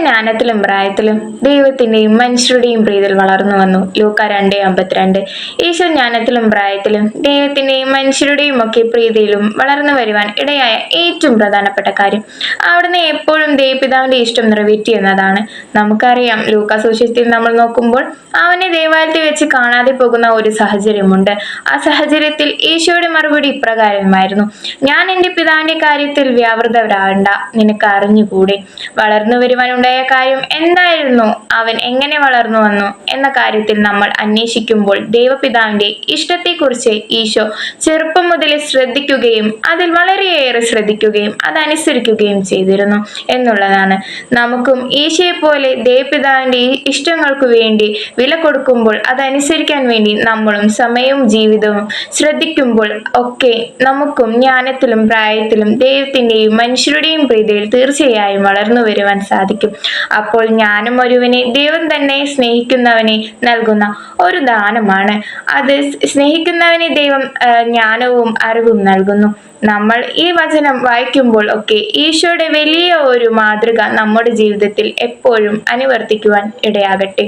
ജ്ഞാനത്തിലും പ്രായത്തിലും ദൈവത്തിന്റെയും മനുഷ്യരുടെയും പ്രീതിയിൽ വളർന്നു വന്നു. ലൂക്ക 2:52. ഈശോ ജ്ഞാനത്തിലും പ്രായത്തിലും ദൈവത്തിന്റെയും മനുഷ്യരുടെയും ഒക്കെ പ്രീതിയിലും വളർന്നു വരുവാൻ ഇടയായ ഏറ്റവും പ്രധാനപ്പെട്ട കാര്യം അവിടുന്ന് എപ്പോഴും ദൈവപിതാവിന്റെ ഇഷ്ടം നിറവേറ്റി എന്നതാണ്. നമുക്കറിയാം, ലൂക്കാ സുവിശേഷത്തിൽ നമ്മൾ നോക്കുമ്പോൾ അവനെ ദേവാലയത്തിൽ വെച്ച് കാണാതെ പോകുന്ന ഒരു സാഹചര്യമുണ്ട്. ആ സാഹചര്യത്തിൽ ഈശോയുടെ മറുപടി ഇപ്രകാരമായിരുന്നു: ഞാൻ എൻ്റെ പിതാവിന്റെ കാര്യത്തിൽ വ്യാപൃതരാകണ്ട, നിനക്ക് അറിഞ്ഞുകൂടെ? വളർന്നു വരുവാനുണ്ടായ കാര്യം എന്തായിരുന്നു, അവൻ എങ്ങനെ വളർന്നു വന്നു എന്ന കാര്യത്തിൽ നമ്മൾ അന്വേഷിക്കുമ്പോൾ ദൈവപിതാവിന്റെ ഇഷ്ടത്തെക്കുറിച്ച് ഈശോ ചെറുപ്പം മുതലേ ശ്രദ്ധിക്കുകയും അതിൽ വളരെയേറെ ശ്രദ്ധിക്കുകയും അതനുസരിക്കുകയും ചെയ്തിരുന്നു എന്നുള്ളതാണ്. നമുക്കും ഈശോയെ പോലെ ദൈവപിതാവിന്റെ ഇഷ്ടങ്ങൾക്ക് വേണ്ടി വില കൊടുക്കുമ്പോൾ അതനുസരിക്കാൻ വേണ്ടി നമ്മളും സമയവും ജീവിതവും ശ്രദ്ധിക്കുമ്പോൾ ഒക്കെ നമുക്കും ജ്ഞാനത്തിലും പ്രായത്തിലും ദൈവത്തിന്റെയും മനുഷ്യരുടെയും പ്രീതിയിൽ തീർച്ചയായും വളർന്നു വരുവാൻ സാധിക്കും. അപ്പോൾ ജ്ഞാനം ഒരുവനെ ദൈവം തന്നെ സ്നേഹിക്കുന്നവനെ നൽകുന്ന ഒരു ദാനമാണ്. അത് സ്നേഹിക്കുന്നവനെ ദൈവം ജ്ഞാനവും അറിവും നൽകുന്നു. നമ്മൾ ഈ വചനം വായിക്കുമ്പോൾ ഒക്കെ ഈശോയുടെ വലിയ ഒരു മാതൃക നമ്മുടെ ജീവിതത്തിൽ എപ്പോഴും അനുവർത്തിക്കുവാൻ ഇടയാകട്ടെ.